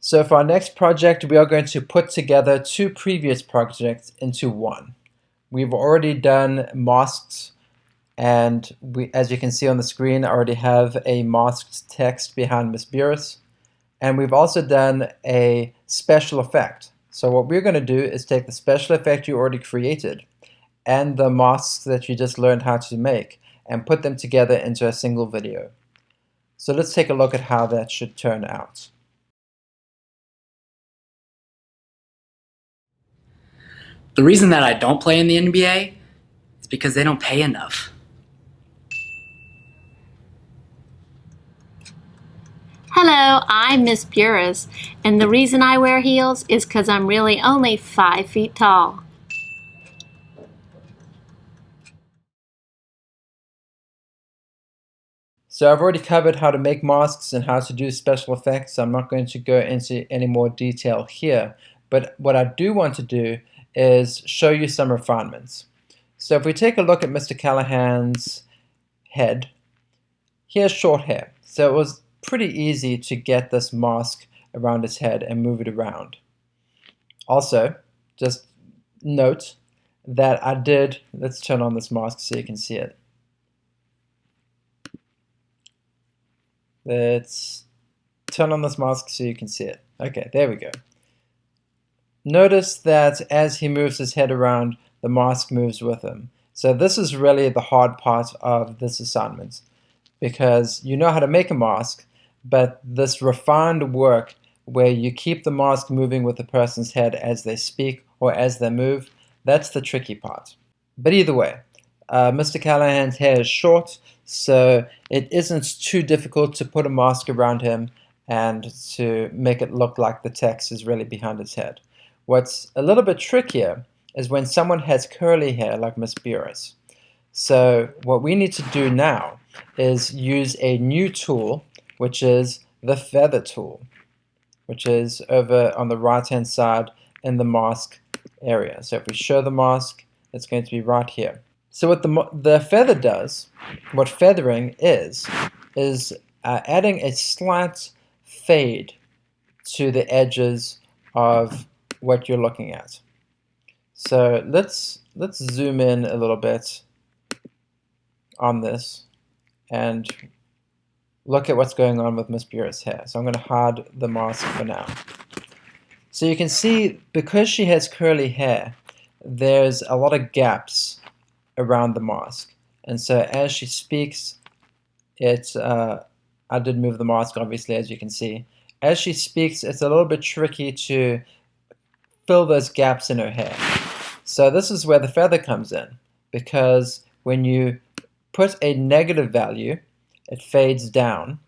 So for our next project, we are going to put together two previous projects into one. We've already done masks, and as you can see on the screen, I already have a masked text behind Miss Beerus. And we've also done a special effect. So what we're going to do is take the special effect you already created and the masks that you just learned how to make and put them together into a single video. So let's take a look at how that should turn out. The reason that I don't play in the NBA is because they don't pay enough. Hello, I'm Miss Beerus, and the reason I wear heels is because I'm really only 5 feet tall. So I've already covered how to make masks and how to do special effects, so I'm not going to go into any more detail here. But what I do want to do is show you some refinements. So if we take a look at Mr. Callahan's head, he has short hair. So it was pretty easy to get this mask around his head and move it around. Also, just note that let's turn on this mask so you can see it. Let's turn on this mask so you can see it. Okay, there we go. Notice that as he moves his head around, the mask moves with him. So this is really the hard part of this assignment, because you know how to make a mask, but this refined work where you keep the mask moving with the person's head as they speak or as they move, that's the tricky part. But either way, Mr. Callahan's hair is short, so it isn't too difficult to put a mask around him and to make it look like the text is really behind his head. What's a little bit trickier is when someone has curly hair like Miss Beerus. So what we need to do now is use a new tool, which is the feather tool, which is over on the right hand side in the mask area. So if we show the mask, it's going to be right here. So what the feather does, what feathering is adding a slight fade to the edges of what you're looking at. So let's zoom in a little bit on this and look at what's going on with Miss Beerus' hair. So I'm going to hide the mask for now. So you can see, because she has curly hair, there's a lot of gaps around the mask. And so as she speaks, I did move the mask, obviously, as you can see. As she speaks, it's a little bit tricky to fill those gaps in her hair. So this is where the feather comes in, because when you put a negative value, it fades down,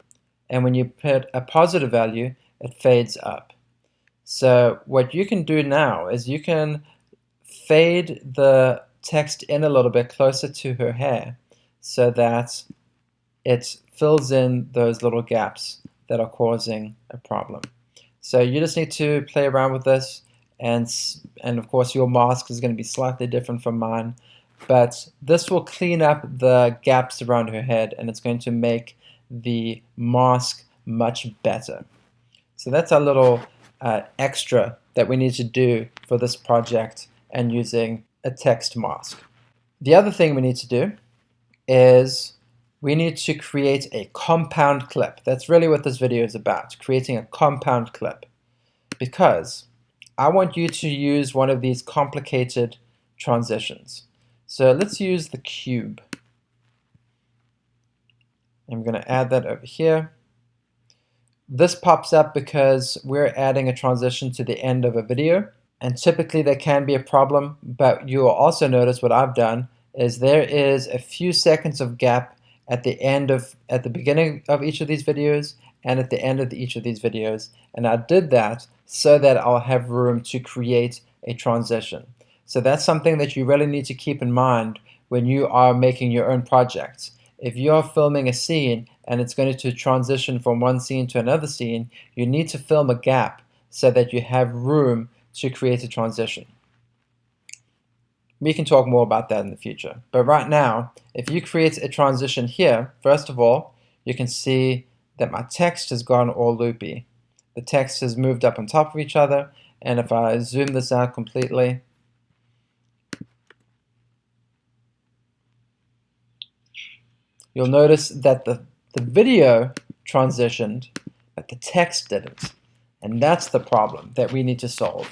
and when you put a positive value, it fades up. So what you can do now is you can fade the text in a little bit closer to her hair so that it fills in those little gaps that are causing a problem. So you just need to play around with this, and of course your mask is going to be slightly different from mine, but this will clean up the gaps around her head, and it's going to make the mask much better. So that's our little extra that we need to do for this project and using a text mask. The other thing we need to do is we need to create a compound clip. That's really what this video is about, creating a compound clip, because I want you to use one of these complicated transitions. So let's use the cube. I'm going to add that over here. This pops up because we're adding a transition to the end of a video, and typically there can be a problem, but you will also notice what I've done is there is a few seconds of gap at the beginning of each of these videos and at the end of each of these videos, and I did that so that I'll have room to create a transition. So that's something that you really need to keep in mind when you are making your own projects. If you're filming a scene and it's going to transition from one scene to another scene, you need to film a gap so that you have room to create a transition. We can talk more about that in the future. But right now, if you create a transition here, first of all, you can see that my text has gone all loopy. the text has moved up on top of each other, and if I zoom this out completely, you'll notice that the video transitioned, but the text didn't. And that's the problem that we need to solve.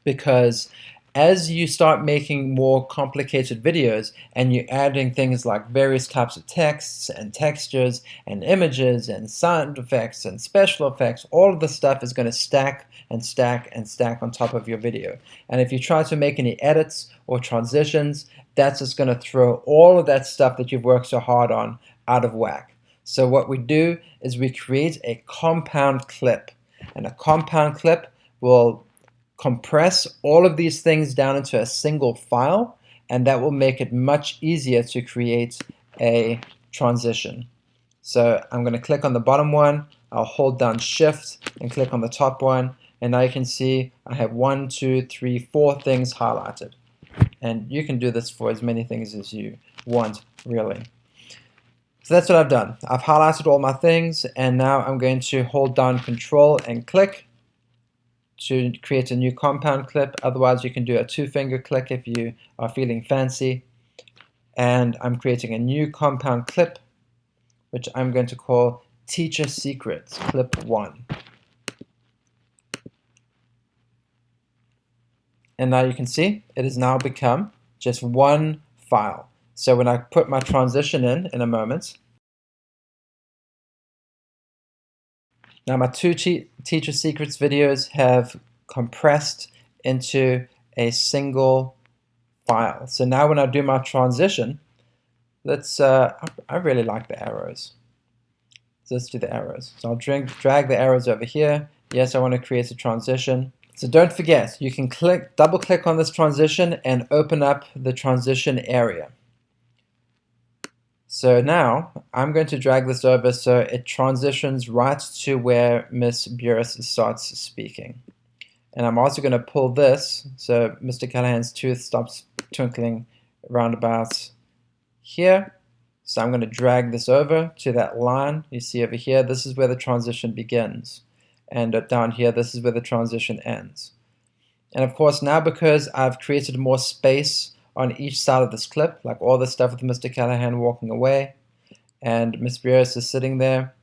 Because as you start making more complicated videos and you're adding things like various types of texts and textures and images and sound effects and special effects, all of the stuff is going to stack and stack and stack on top of your video. And if you try to make any edits or transitions, that's just going to throw all of that stuff that you've worked so hard on out of whack. So what we do is we create a compound clip, and a compound clip will compress all of these things down into a single file, and that will make it much easier to create a transition. So I'm going to click on the bottom one, I'll hold down Shift and click on the top one, and now you can see I have 1, 2, 3, 4 things highlighted. And you can do this for as many things as you want, really. So that's what I've done. I've highlighted all my things, and now I'm going to hold down Control and click to create a new compound clip. Otherwise, you can do a 2-finger click if you are feeling fancy. And I'm creating a new compound clip, which I'm going to call Teacher Secrets Clip 1. And now you can see it has now become just one file. So when I put my transition in a moment, now my 2 Teacher Secrets videos have compressed into a single file. So now when I do my transition, I really like the arrows. So let's do the arrows. So I'll drag the arrows over here. Yes, I want to create a transition. So don't forget, you can double click on this transition and open up the transition area. So now I'm going to drag this over so it transitions right to where Miss Burris starts speaking. And I'm also going to pull this so Mr. Callahan's tooth stops twinkling around about here. So I'm going to drag this over to that line. You see over here, this is where the transition begins. And down here, this is where the transition ends. And of course, now because I've created more space on each side of this clip, like all the stuff with Mr. Callahan walking away and Miss Burris is sitting there,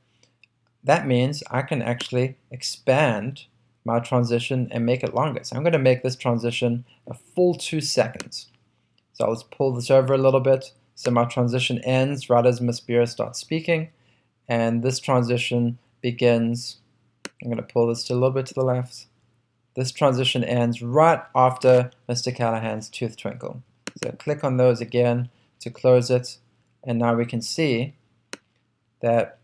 that means I can actually expand my transition and make it longer. So I'm going to make this transition a full 2 seconds. So I'll just pull this over a little bit so my transition ends right as Miss Burris starts speaking, and this transition begins. I'm going to pull this a little bit to the left. This transition ends right after Mr. Callahan's tooth twinkle. So click on those again to close it, and now we can see that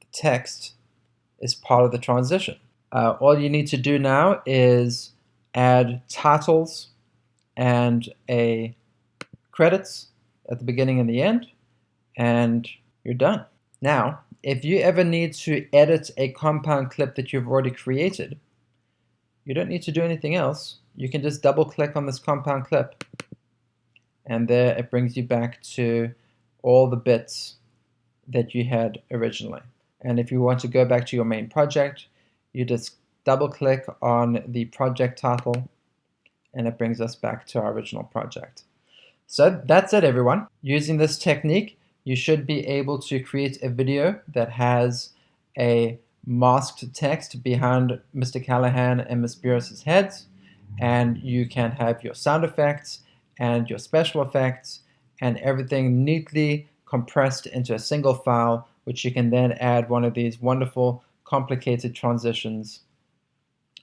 the text is part of the transition. All you need to do now is add titles and a credits at the beginning and the end, and you're done. Now, if you ever need to edit a compound clip that you've already created, you don't need to do anything else. You can just double click on this compound clip, and there it brings you back to all the bits that you had originally. And if you want to go back to your main project, you just double click on the project title, and it brings us back to our original project. So that's it, everyone. Using this technique, you should be able to create a video that has a masked text behind Mr. Callahan and Miss Burris's heads, and you can have your sound effects and your special effects and everything neatly compressed into a single file, which you can then add one of these wonderful complicated transitions.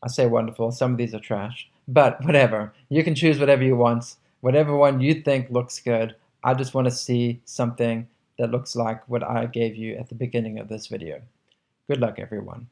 I say wonderful, some of these are trash, but whatever. You can choose whatever you want, whatever one you think looks good. I just want to see something that looks like what I gave you at the beginning of this video. Good luck, everyone.